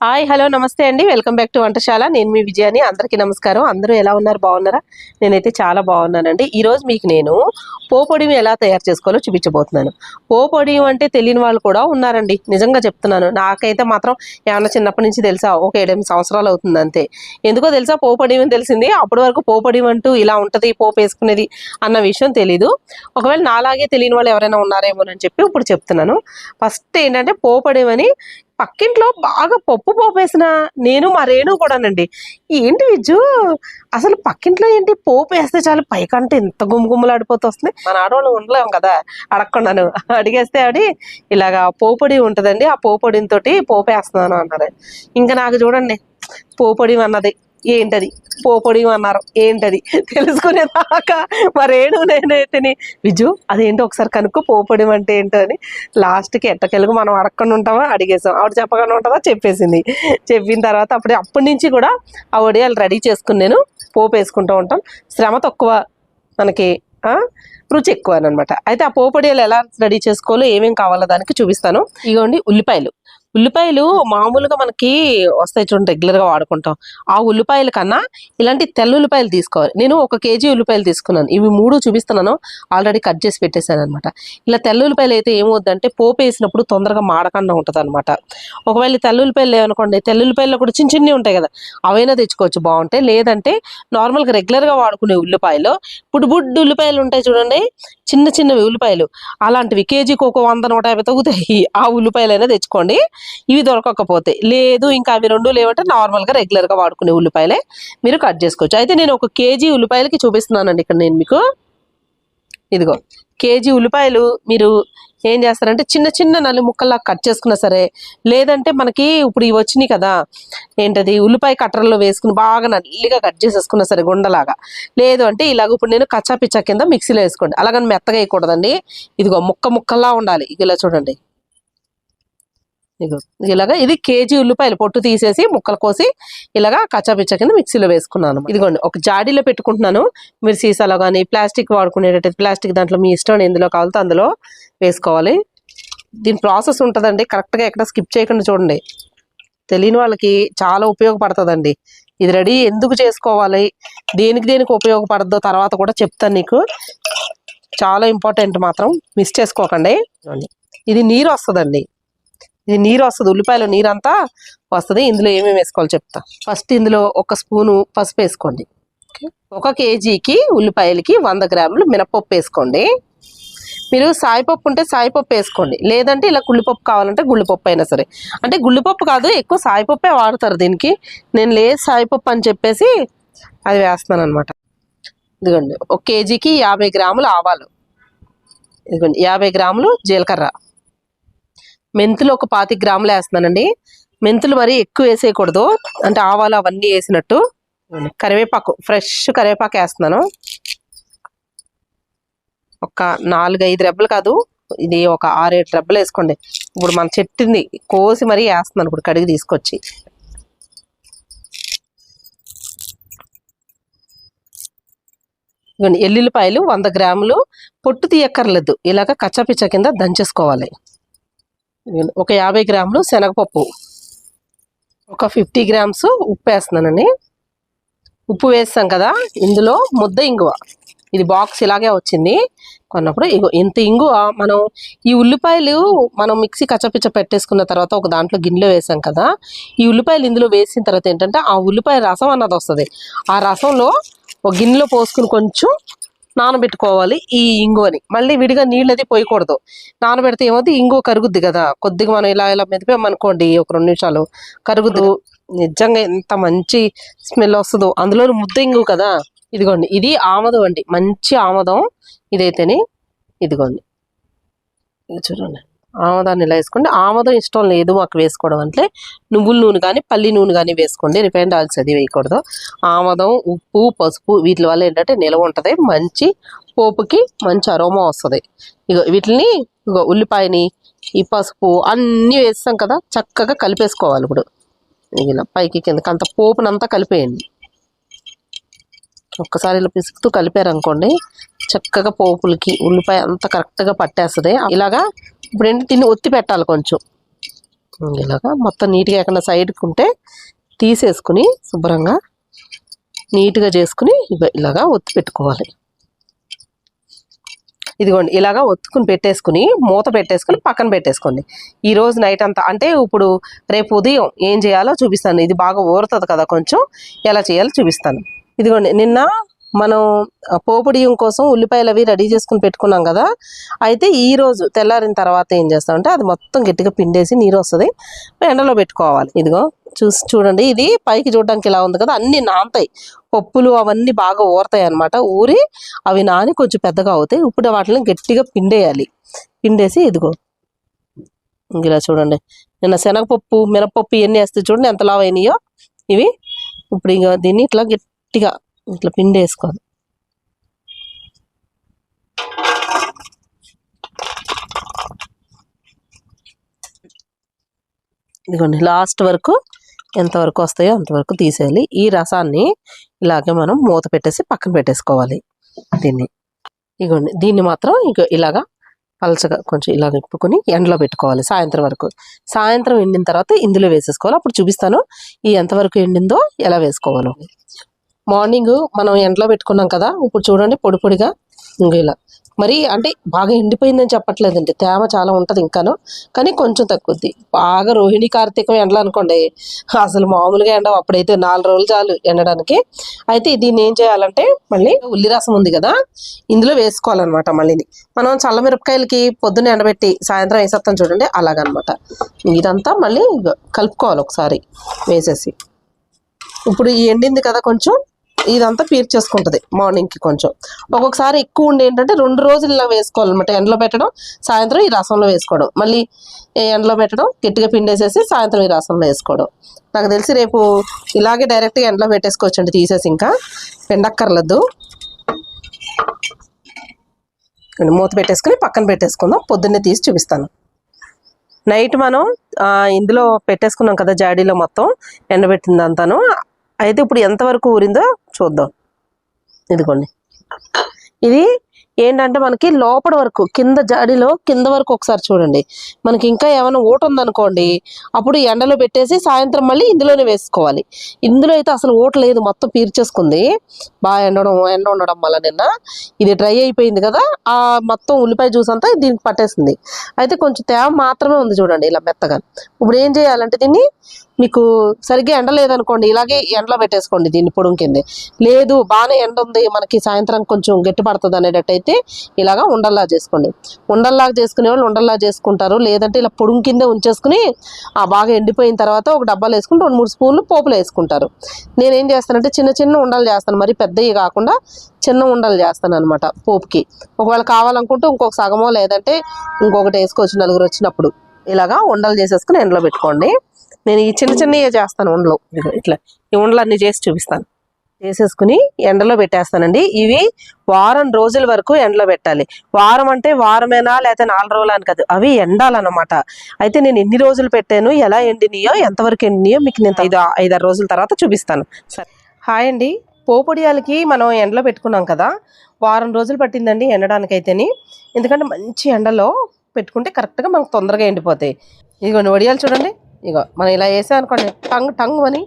Hi hello నమస్తే అండి. Welcome back to వంటశాల. నేను మీ విజయాని. అందరికీ నమస్కారం. అందరూ ఎలా ఉన్నారు? బాగున్నారా? నేనైతే చాలా బాగున్నానండి. ఈరోజు మీకు నేను పోపొడియం ఎలా తయారు చేసుకోవాలో చూపించబోతున్నాను. పోపొడియం అంటే తెలియని వాళ్ళు కూడా ఉన్నారండి, నిజంగా చెప్తున్నాను. నాకైతే మాత్రం ఏమన్నా చిన్నప్పటి నుంచి తెలుసా, ఒక 7-8 సంవత్సరాలు అవుతుంది అంతే. ఎందుకో తెలుసా పోపొడియం తెలిసింది. అప్పటి వరకు పోపొడియం అంటూ ఇలా ఉంటుంది, పోపు వేసుకునేది అన్న విషయం తెలీదు. ఒకవేళ నాలాగే తెలియని వాళ్ళు ఎవరైనా ఉన్నారేమోనని చెప్పి ఇప్పుడు చెప్తున్నాను. ఫస్ట్ ఏంటంటే పోపొడియం అని పక్కింట్లో బాగా పప్పు పోపేసిన నేను మా రేణు కూడానండి. ఏంటి విజ్జు, అసలు పక్కింట్లో ఏంటి పోపు వేస్తే చాలు పైకంటే ఇంత గుమ్ములాడిపోతూ వస్తుంది, మన ఆడవాళ్ళు ఉండలేము కదా అడగకుండాను. అడిగేస్తే ఆవిడ ఇలాగా పోపొడి ఉంటుందండి, ఆ పోపొడితో పోపు వేస్తున్నాను అన్నారు. ఇంకా నాకు చూడండి పోపొడి అన్నది ఏంటది, పోపొడి అన్నారు ఏంటది తెలుసుకునేదాకా మరేను నేనైతేని విజు అదేంటో ఒకసారి కనుక్కో, పోపొడి అంటే ఏంటో అని. లాస్ట్కి ఎట్టకెలుగు మనం అడగకుండా ఉంటామా, అడిగేసాం. ఆవిడ చెప్పకుండా ఉంటుందా, చెప్పేసింది. చెప్పిన తర్వాత అప్పటి నుంచి కూడా ఆ వడియాలు రెడీ చేసుకుని నేను పోపు వేసుకుంటూ ఉంటాం. శ్రమ తక్కువ మనకి, రుచి ఎక్కువ అనమాట. అయితే ఆ పోపొడియాలు ఎలా రెడీ చేసుకోవాలో ఏమేమి కావాలో దానికి చూపిస్తాను. ఇగోండి ఉల్లిపాయలు మామూలుగా మనకి వస్తాయి చూడండి, రెగ్యులర్గా వాడుకుంటాం. ఆ ఉల్లిపాయల కన్నా ఇలాంటి తెల్ల ఉల్లిపాయలు తీసుకోవాలి. నేను 1 కేజీ ఉల్లిపాయలు తీసుకున్నాను. ఇవి 3 చూపిస్తున్నాను, ఆల్రెడీ కట్ చేసి పెట్టేశాను అనమాట. ఇలా తెల్ల ఉల్లిపాయలు అయితే ఏమవుద్దంటే పోపు వేసినప్పుడు తొందరగా మాడకుండా ఉంటుంది అనమాట. ఒకవేళ తెల్ల ఉల్లిపాయలు లేవనుకోండి, తెల్ల ఉల్లిపాయలు కూడా చిన్న చిన్నవి ఉంటాయి కదా, అవైనా తెచ్చుకోవచ్చు, బాగుంటాయి. లేదంటే నార్మల్గా రెగ్యులర్గా వాడుకునే ఉల్లిపాయలు, బుడ్డు ఉల్లిపాయలు ఉంటాయి చూడండి, చిన్న చిన్నవి ఉల్లిపాయలు, అలాంటివి కేజీకి ఒక 100-150 తగ్గుతాయి. ఆ ఉల్లిపాయలైనా తెచ్చుకోండి. ఇవి దొరకకపోతే లేదు, ఇంకా అవి 2 లేవంటే నార్మల్గా రెగ్యులర్గా వాడుకునే ఉల్లిపాయలే మీరు కట్ చేసుకోవచ్చు. అయితే నేను 1 కేజీ ఉల్లిపాయలకి చూపిస్తున్నానండి ఇక్కడ నేను మీకు. ఇదిగో కేజీ ఉల్లిపాయలు మీరు ఏం చేస్తారంటే చిన్న చిన్న నల్లి ముక్కల్లా కట్ చేసుకున్నా సరే, లేదంటే మనకి ఇప్పుడు ఇవి వచ్చినాయి కదా, ఏంటది ఉల్లిపాయ కట్టర్లో వేసుకుని బాగా నల్లిగా కట్ చేసేసుకున్నా సరే గుండలాగా. లేదు అంటే ఇలాగ ఇప్పుడు నేను కచ్చా పిచ్చా కింద మిక్సీలో వేసుకోండి. అలాగని మెత్తగా వేయకూడదండి. ఇదిగో ముక్కల్లా ఉండాలి. ఇలా చూడండి, ఇగో ఇలాగా. ఇది కేజీ ఉల్లిపాయలు పొట్టు తీసేసి ముక్కలు కోసి ఇలాగా కచ్చాపిచ్చ కింద మిక్సీలో వేసుకున్నాను. ఇదిగోండి ఒక జాడీలో పెట్టుకుంటున్నాను. మీరు సీసాలో కానీ ప్లాస్టిక్ వాడుకునేటట్టు ప్లాస్టిక్ దాంట్లో మీ ఇష్టం ఎందులో కావాలో అందులో వేసుకోవాలి. దీని ప్రాసెస్ ఉంటుందండి, కరెక్ట్గా ఎక్కడ స్కిప్ చేయకుండా చూడండి. తెలియని వాళ్ళకి చాలా ఉపయోగపడుతుందండి. ఇది రెడీ ఎందుకు చేసుకోవాలి, దేనికి ఉపయోగపడద్దో తర్వాత కూడా చెప్తాను నీకు. చాలా ఇంపార్టెంట్, మాత్రం మిస్ చేసుకోకండి. ఇది నీరు వస్తుందండి, ఇది నీరు వస్తుంది, ఉల్లిపాయలో నీరంతా వస్తుంది. ఇందులో ఏమేమి వేసుకోవాలో చెప్తా. ఫస్ట్ ఇందులో 1 స్పూను పసుపు వేసుకోండి. 1 కేజీకి ఉల్లిపాయలకి 100 గ్రాములు మినపప్పు వేసుకోండి. మీరు సాయిపప్పు ఉంటే సాయిపప్పు వేసుకోండి, లేదంటే ఇలా గుళ్ళిపప్పు కావాలంటే గుళ్ళిపప్పు అయినా సరే. అంటే గుళ్ళిపప్పు కాదు, ఎక్కువ సాయిపప్పే వాడతారు దీనికి. నేను లేదు సాయిపప్పు అని చెప్పేసి అది వేస్తున్నాను అనమాట. ఇదిగోండి 1 కేజీకి 50 గ్రాములు ఆవాలు, ఇదిగోండి 50 గ్రాములు జీలకర్ర, మెంతులు 25 గ్రాములు వేస్తున్నానండి. మెంతులు మరి ఎక్కువ వేసేయకూడదు, అంటే ఆవాలు అవన్నీ వేసినట్టు. కరివేపాకు, ఫ్రెష్ కరివేపాకు వేస్తున్నాను. ఒక 4-5 రెబ్బలు కాదు, ఇది ఒక 6-7 రెబ్బలు వేసుకోండి. ఇప్పుడు మన చెట్టుని కోసి మరీ వేస్తున్నాను ఇప్పుడు కడిగి తీసుకొచ్చి. ఎల్లుల్లిపాయలు 100 గ్రాములు, పొట్టు తీయక్కర్లేదు, ఇలాగ కచ్చాపిచ్చ కింద దంచేసుకోవాలి. ఒక 50 గ్రాములు శనగపప్పు, ఒక 50 గ్రామ్స్ ఉప్పు వేస్తున్నానండి. ఉప్పు వేస్తాం కదా, ఇందులో ముద్ద ఇంగువ, ఇది బాక్స్ ఇలాగే వచ్చింది కొన్నప్పుడు. ఇంత ఇంగువ మనం ఈ ఉల్లిపాయలు మనం మిక్సీ కచ్చపిచ్చ పెట్టేసుకున్న తర్వాత ఒక దాంట్లో గిన్నెలో వేసాం కదా, ఈ ఉల్లిపాయలు ఇందులో వేసిన తర్వాత ఏంటంటే ఆ ఉల్లిపాయ రసం అన్నది వస్తుంది. ఆ రసంలో ఒక గిన్నెలో పోసుకుని కొంచెం నానబెట్టుకోవాలి ఈ ఇంగువని. మళ్ళీ విడిగా నీళ్ళది పోయకూడదు, నానబెడితే ఏమవుతుంది, ఇంగువ కరుగుద్ది కదా. కొద్దిగా మనం ఇలా మెదిపామనుకోండి, ఒక 2 నిమిషాలు కరుగుద్దు. నిజంగా ఎంత మంచి స్మెల్ వస్తుందో, అందులో ముద్ద ఇంగువ కదా. ఇదిగోండి ఇది ఆమదం అండి, మంచి ఆమదం ఇదైతేనే. ఇదిగోండి ఇది చూడండి, ఆమదాన్ని ఇలా వేసుకోండి. ఆమదం ఇష్టం లేదు మాకు వేసుకోవడం అంటే నువ్వుల నూనె కానీ పల్లి నూనె కానీ వేసుకోండి, రిఫైండ్ ఆయిల్స్ అది వేయకూడదు. ఆమదం, ఉప్పు, పసుపు వీటి వల్ల ఏంటంటే నిలవ ఉంటుంది, మంచి పోపుకి మంచి అరోమా వస్తుంది. వీటిని ఉల్లిపాయని ఈ పసుపు అన్నీ వేస్తాం కదా, చక్కగా కలిపేసుకోవాలి. ఇప్పుడు ఇలా పైకి కిందకి అంత పోపునంతా కలిపేయండి. ఒక్కసారి ఇలా పిసుకుతూ కలిపారనుకోండి, చక్కగా పోపులకి ఉల్లిపాయ అంతా కరెక్ట్గా పట్టేస్తుంది. ఇలాగా ఇప్పుడు ఏంటి దీన్ని ఒత్తి పెట్టాలి కొంచెం. ఇలాగా మొత్తం నీట్గా ఎక్కడ సైడ్కి ఉంటే తీసేసుకుని శుభ్రంగా నీట్గా చేసుకుని ఇలాగా ఒత్తి పెట్టుకోవాలి. ఇదిగోండి ఇలాగా ఒత్తుకుని పెట్టేసుకుని మూత పెట్టేసుకుని పక్కన పెట్టేసుకోండి. ఈ రోజు నైట్ అంతా, అంటే ఇప్పుడు రేపు ఉదయం ఏం చేయాలో చూపిస్తాను. ఇది బాగా ఊరుతుంది కదా, కొంచెం ఎలా చేయాలో చూపిస్తాను. ఇదిగోండి నిన్న మనం పోపుడియం కోసం ఉల్లిపాయలు అవి రెడీ చేసుకుని పెట్టుకున్నాం కదా, అయితే ఈ రోజు తెల్లారిన తర్వాత ఏం చేస్తామంటే అది మొత్తం గట్టిగా పిండేసి నీరు వస్తుంది, ఎండలో పెట్టుకోవాలి. ఇదిగో చూడండి, ఇది పైకి చూడడానికి ఇలా ఉంది కదా, అన్ని నానతాయి, పప్పులు అవన్నీ బాగా ఊరతాయి అనమాట. ఊరి అవి నాని కొంచెం పెద్దగా అవుతాయి. ఇప్పుడు వాటిని గట్టిగా పిండేయాలి. పిండేసి ఇదిగో ఇలా చూడండి, నిన్న శనగపప్పు మినపప్పు ఇవన్నీ వేస్తే చూడండి ఎంత లావు అయినాయో ఇవి. ఇప్పుడు ఇంకా దీన్ని ఇట్లా గట్టిగా ఇట్లా పిండేసుకోవాలి. ఇదిగోండి లాస్ట్ వరకు ఎంతవరకు వస్తాయో అంతవరకు తీసేయాలి. ఈ రసాన్ని ఇలాగే మనం మూత పెట్టేసి పక్కన పెట్టేసుకోవాలి. ఇదిగోండి దీన్ని మాత్రం ఇలాగా పలచగా కొంచెం ఇలాగ ఇప్పుకొని ఎండలో పెట్టుకోవాలి సాయంత్రం వరకు. సాయంత్రం ఎండిన తర్వాత ఇందులో వేసేసుకోవాలి. అప్పుడు చూపిస్తాను ఈ ఎంతవరకు ఎండిందో ఎలా వేసుకోవాలో. మార్నింగ్ మనం ఎండలో పెట్టుకున్నాం కదా, ఇప్పుడు చూడండి పొడి పొడిగా ఇలా మరి అంటే బాగా ఎండిపోయిందని చెప్పట్లేదండి, తేమ చాలా ఉంటుంది ఇంకాను, కానీ కొంచెం తక్కువద్ది. బాగా రోహిణి కార్తీకం ఎండలు అనుకోండి, అసలు మామూలుగా ఎండ అప్పుడైతే 4 రోజులు చాలు ఎండడానికి. అయితే దీన్ని ఏం చేయాలంటే మళ్ళీ ఉల్లి రసం ఉంది కదా ఇందులో వేసుకోవాలన్నమాట. మళ్ళీ మనం చల్లమిరపకాయలకి పొద్దున్న ఎండబెట్టి సాయంత్రం వేసేస్తాం చూడండి, అలాగనమాట. ఇదంతా మళ్ళీ కలుపుకోవాలి ఒకసారి వేసేసి. ఇప్పుడు ఈ ఎండింది కదా కొంచెం, ఇదంతా పీర్చేసుకుంటుంది మార్నింగ్కి. కొంచెం ఒక్కొక్కసారి ఎక్కువ ఉండి ఏంటంటే 2 రోజులు ఇలా వేసుకోవాలన్నమాట. ఎండలో పెట్టడం, సాయంత్రం ఈ రసంలో వేసుకోవడం, మళ్ళీ ఎండలో పెట్టడం, గట్టిగా పిండేసేసి సాయంత్రం ఈ రసంలో వేసుకోవడం. నాకు తెలిసి రేపు ఇలాగే డైరెక్ట్గా ఎండలో పెట్టేసుకోవచ్చండి, తీసేసి ఇంకా పిండక్కర్లేదు. మూత పెట్టేసుకుని పక్కన పెట్టేసుకుందాం, పొద్దున్నే తీసి చూపిస్తాను. నైట్ మనం ఇందులో పెట్టేసుకున్నాం కదా జాడీలో మొత్తం ఎండబెట్టిందంతాను. అయితే ఇప్పుడు ఎంతవరకు ఊరిందో చూద్దాం. ఇదిగోండి ఇది ఏంటంటే మనకి లోపల వరకు కింద జాడీలో కింద వరకు ఒకసారి చూడండి. మనకి ఇంకా ఏమైనా ఊట ఉందనుకోండి, అప్పుడు ఎండలో పెట్టేసి సాయంత్రం మళ్ళీ ఇందులోనే వేసుకోవాలి. ఇందులో అయితే అసలు ఊట లేదు, మొత్తం పీర్చేసుకుంది. బాగా ఎండ ఉండడం వల్ల నిన్న ఇది డ్రై అయిపోయింది కదా, ఆ మొత్తం ఉల్లిపాయ జ్యూస్ అంతా దీనికి పట్టేసింది. అయితే కొంచెం తేమ మాత్రమే ఉంది చూడండి ఇలా మెత్తగా. ఇప్పుడు ఏం చేయాలంటే దీన్ని మీకు సరిగ్గా ఎండ లేదనుకోండి, ఇలాగే ఎండలో పెట్టేసుకోండి దీన్ని పొడుం కింద. లేదు బాగానే ఎండ ఉంది మనకి, సాయంత్రం కొంచెం గట్టి పడుతుంది అనేటట్టయితే ఇలాగా ఉండల్లా చేసుకోండి. ఉండల్లాగా చేసుకునే వాళ్ళు ఉండల్లా చేసుకుంటారు, లేదంటే ఇలా పొడుం కిందే ఉంచేసుకుని బాగా ఎండిపోయిన తర్వాత ఒక డబ్బాలు వేసుకుని 2-3 స్పూన్లు పోపులు వేసుకుంటారు. నేనేం చేస్తానంటే చిన్న చిన్న ఉండలు చేస్తాను, మరి పెద్దవి కాకుండా చిన్న ఉండలు చేస్తాను అనమాట పోపుకి. ఒకవేళ కావాలనుకుంటే ఇంకొక సగమో లేదంటే ఇంకొకటి వేసుకోవచ్చు, 4 వచ్చినప్పుడు. ఇలాగా ఉండలు చేసేసుకుని ఎండలో పెట్టుకోండి. నేను ఈ చిన్న చిన్నవి చేస్తాను ఉండలు, ఇట్లా ఈ ఉండలు అన్నీ చేసి చూపిస్తాను. చేసేసుకుని ఎండలో పెట్టేస్తానండి. ఇవి వారం రోజుల వరకు ఎండలో పెట్టాలి. వారం అంటే వారమేనా లేకపోతే 4 రోజులు అని కాదు, అవి ఎండాలన్నమాట. అయితే నేను ఎన్ని రోజులు పెట్టాను, ఎలా ఎండినాయో, ఎంతవరకు ఎండినాయో మీకు నేను 5-6 రోజుల తర్వాత చూపిస్తాను. సరే, హాయ్ అండి. పోపొడియాలకి మనం ఎండలో పెట్టుకున్నాం కదా, వారం రోజులు పట్టిందండి ఎండడానికైతేని. ఎందుకంటే మంచి ఎండలో పెట్టుకుంటే కరెక్ట్గా మనకు తొందరగా ఎండిపోతాయి. ఇదిగోండి వడియాలు చూడండి, ఇగో మనం ఇలా వేసాం అనుకోండి టంగ్ అని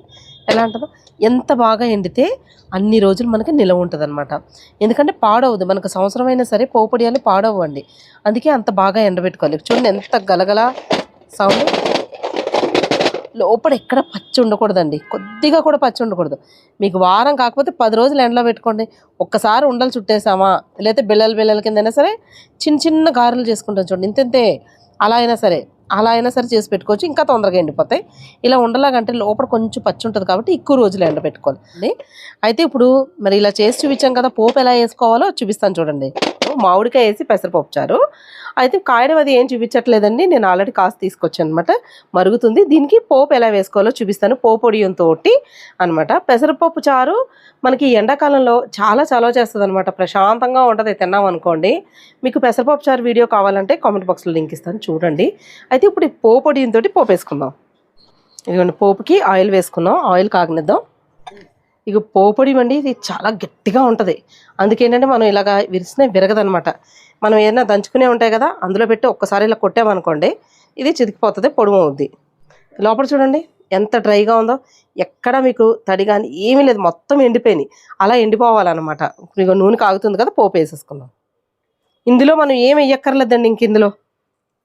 ఎలా ఉంటుందో, ఎంత బాగా ఎండితే అన్ని రోజులు మనకి నిలవ ఉంటుంది అనమాట. ఎందుకంటే పాడవద్దు, మనకు సంవత్సరమైనా సరే పోపొడియాలు పాడవండి. అందుకే అంత బాగా ఎండబెట్టుకోవాలి. చూడండి ఎంత గలగల సౌండ్. లోపల ఎక్కడ పచ్చి ఉండకూడదండి, కొద్దిగా కూడా పచ్చి ఉండకూడదు. మీకు వారం కాకపోతే 10 రోజులు ఎండలో పెట్టుకోండి. ఒక్కసారి ఉండలు చుట్టేసామా, లేకపోతే బిళ్ళల కిందైనా సరే చిన్న చిన్న గారెలు చేసుకుంటాం చూడండి, ఇంతే అలా అయినా సరే చేసి పెట్టుకోవచ్చు, ఇంకా తొందరగా ఎండిపోతాయి. ఇలా ఉండలాగంటే లోపల కొంచెం పచ్చి ఉంటుంది కాబట్టి ఎక్కువ రోజులు ఎండబెట్టుకోవాలి. అయితే ఇప్పుడు మరి ఇలా చేసి చూపించాం కదా, పోపు ఎలా వేసుకోవాలో చూపిస్తాను చూడండి. మామిడికాయ వేసి పెసరపప్పు చారు. అయితే కాయడం అది ఏం చూపించట్లేదండి, నేను ఆల్రెడీ కాస్త తీసుకొచ్చాను అనమాట, మరుగుతుంది. దీనికి పోపు ఎలా వేసుకోవాలో చూపిస్తాను, పోపొడియంతో అనమాట. పెసరపప్పు చారు మనకి ఎండాకాలంలో చాలా చలవ చేస్తుంది అనమాట, ప్రశాంతంగా ఉంటుంది తిన్నాం అనుకోండి. మీకు పెసరపప్పు చారు వీడియో కావాలంటే కామెంట్ బాక్స్లో లింక్ ఇస్తాను చూడండి. అయితే ఇప్పుడు ఈ పోపొడియంతో పోపు వేసుకుందాం. ఇదిగోండి పోపుకి ఆయిల్ వేసుకుందాం, ఆయిల్ కాగనిద్దాం. ఇక పోపొడి అండి ఇది చాలా గట్టిగా ఉంటుంది, అందుకేంటంటే మనం ఇలాగా విరిసినా విరగదనమాట. మనం ఏదైనా దంచుకునే ఉంటాయి కదా, అందులో పెట్టి ఒక్కసారి ఇలా కొట్టామనుకోండి ఇది చితికిపోతుంది, పొడుము అవుద్ది. లోపల చూడండి ఎంత డ్రైగా ఉందో, ఎక్కడ మీకు తడి కానీ ఏమీ లేదు, మొత్తం ఎండిపోయినాయి. అలా ఎండిపోవాలన్నమాట. ఇక నూనె కాగుతుంది కదా, పోపు వేసేసుకుందాం. ఇందులో మనం ఏం వేయక్కర్లేదండి. ఇందులో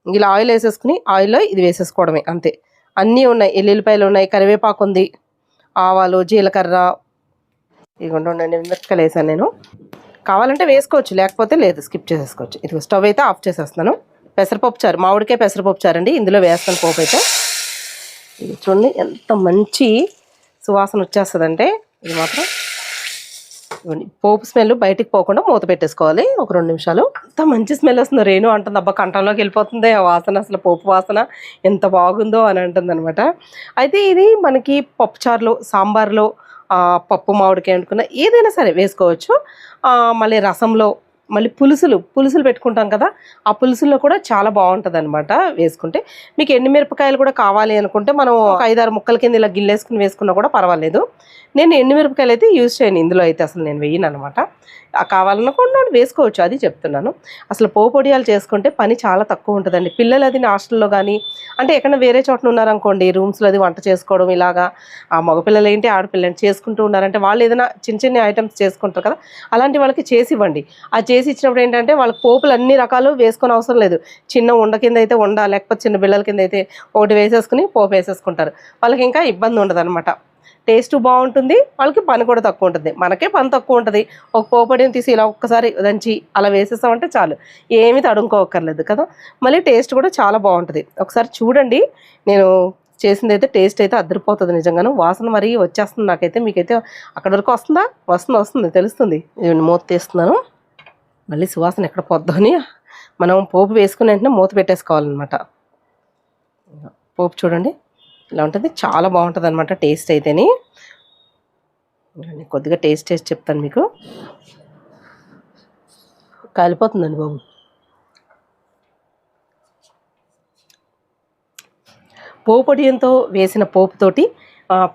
ఇలా ఆయిల్ వేసేసుకుని ఆయిల్లో ఇది వేసేసుకోవడమే అంతే. అన్నీ ఉన్నాయి, ఎల్లుల్లిపాయలు ఉన్నాయి, కరివేపాకు ఉంది, ఆవాలు, జీలకర్ర, ఇదిగోండి ఉండండి, మిరపకాయలు వేసాను నేను. కావాలంటే వేసుకోవచ్చు, లేకపోతే లేదు, స్కిప్ చేసేసుకోవచ్చు. ఇది స్టవ్ అయితే ఆఫ్ చేసేస్తున్నాను. పెసరపప్పు చారు, మామిడికాయ పెసరపప్పు చారు అండి, ఇందులో వేస్తాను పోపు అయితే. ఇది చూడండి ఎంత మంచి సువాసన వచ్చేస్తుందంటే, ఇది మాత్రం పోపు స్మెల్ బయటికి పోకుండా మూత పెట్టేసుకోవాలి ఒక 2 నిమిషాలు. అంత మంచి స్మెల్ వస్తుంది. రేణు అంటుంది, అబ్బా కంఠంలోకి వెళ్ళిపోతుంది ఆ వాసన, అసలు పోపు వాసన ఎంత బాగుందో అని అంటుంది అనమాట. అయితే ఇది మనకి పప్పుచారులో, సాంబార్లో, పప్పు మామిడికాయ అనుకున్న ఏదైనా సరే వేసుకోవచ్చు. మళ్ళీ రసంలో, మళ్ళీ పులుసులు పెట్టుకుంటాం కదా, ఆ పులుసుల్లో కూడా చాలా బాగుంటుంది అనమాట వేసుకుంటే. మీకు ఎండుమిరపకాయలు కూడా కావాలి అనుకుంటే మనం 5-6 ముక్కల కింద ఇలా గిల్లేసుకుని వేసుకున్నా కూడా పర్వాలేదు. నేను ఎండుమిరపకాయలు అయితే యూజ్ చేయను ఇందులో అయితే, అసలు నేను వేయను అనమాట. కావాలనుకున్న వేసుకోవచ్చు, అది చెప్తున్నాను. అసలు పోపొడియాలు చేసుకుంటే పని చాలా తక్కువ ఉంటుందండి. పిల్లలు అది హాస్టల్లో కానీ, అంటే ఎక్కడైనా వేరే చోట ఉన్నారనుకోండి, రూమ్స్లో అది వంట చేసుకోవడం ఇలాగా, ఆ మగపిల్లలు ఏంటి ఆడపిల్లలు చేసుకుంటూ ఉన్నారంటే, వాళ్ళు ఏదైనా చిన్న ఐటమ్స్ చేసుకుంటారు కదా, అలాంటి వాళ్ళకి చేసి ఇవ్వండి. ఆ చేసి ఇచ్చినప్పుడు ఏంటంటే వాళ్ళకి పోపులు అన్ని రకాలు వేసుకొని అవసరం లేదు. చిన్న ఉండ కింద అయితే ఉండ, లేకపోతే చిన్న బిళ్ళల కింద అయితే ఒకటి వేసేసుకుని పోపు వేసేసుకుంటారు. వాళ్ళకి ఇంకా ఇబ్బంది ఉండదు అనమాట. టేస్ట్ బాగుంటుంది, వాళ్ళకి పని కూడా తక్కువ ఉంటుంది. మనకే పని తక్కువ ఉంటుంది. ఒక పోపడిని తీసి ఇలా ఒక్కసారి దంచి అలా వేసేస్తామంటే చాలు, ఏమీ తడుముకోవక్కర్లేదు కదా. మళ్ళీ టేస్ట్ కూడా చాలా బాగుంటుంది. ఒకసారి చూడండి, నేను చేసింది అయితే టేస్ట్ అయితే అదిరిపోతుంది నిజంగాను. వాసన మరీ వచ్చేస్తుంది నాకైతే. మీకైతే అక్కడ వరకు వస్తుందా? వస్తుంది తెలుస్తుంది. నేను మూత తీస్తున్నాను, మళ్ళీ సువాసన ఎక్కడ పోద్దని మనం పోపు వేసుకుని వెంటనే మూత పెట్టేసుకోవాలన్నమాట. పోపు చూడండి ఇలా ఉంటుంది, చాలా బాగుంటుంది అనమాట టేస్ట్ అయితేని. కొద్దిగా టేస్ట్ చెప్తాను మీకు. కాలిపోతుందండి బాబు. పోపొడియంతో వేసిన పోపుతోటి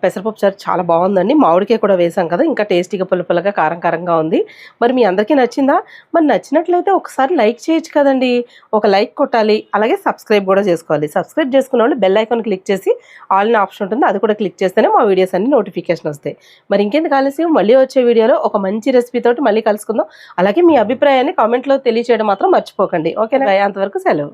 పెసరపప్పు చారు చాలా బాగుందండి. మామిడికాయ కూడా వేసాం కదా, ఇంకా టేస్టీగా పుల్లగా కారంగా ఉంది. మరి మీ అందరికీ నచ్చిందా? మరి నచ్చినట్లయితే ఒకసారి లైక్ చేయొచ్చు కదండి. ఒక లైక్ కొట్టాలి, అలాగే సబ్స్క్రైబ్ కూడా చేసుకోవాలి. సబ్స్క్రైబ్ చేసుకున్న వాళ్ళు బెల్ ఐకాన్ క్లిక్ చేసి ఆల్ అనే ఆప్షన్ ఉంటుంది, అది కూడా క్లిక్ చేస్తేనే మా వీడియోస్ అన్ని నోటిఫికేషన్ వస్తాయి. మరి ఇంకెందుకు ఆలస్యం, మళ్ళీ వచ్చే వీడియోలో ఒక మంచి రెసిపీతోటి మళ్ళీ కలుసుకుందాం. అలాగే మీ అభిప్రాయాన్ని కామెంట్లో తెలియచేయడం మాత్రం మర్చిపోకండి. ఓకేనా? అంతవరకు సెలవు.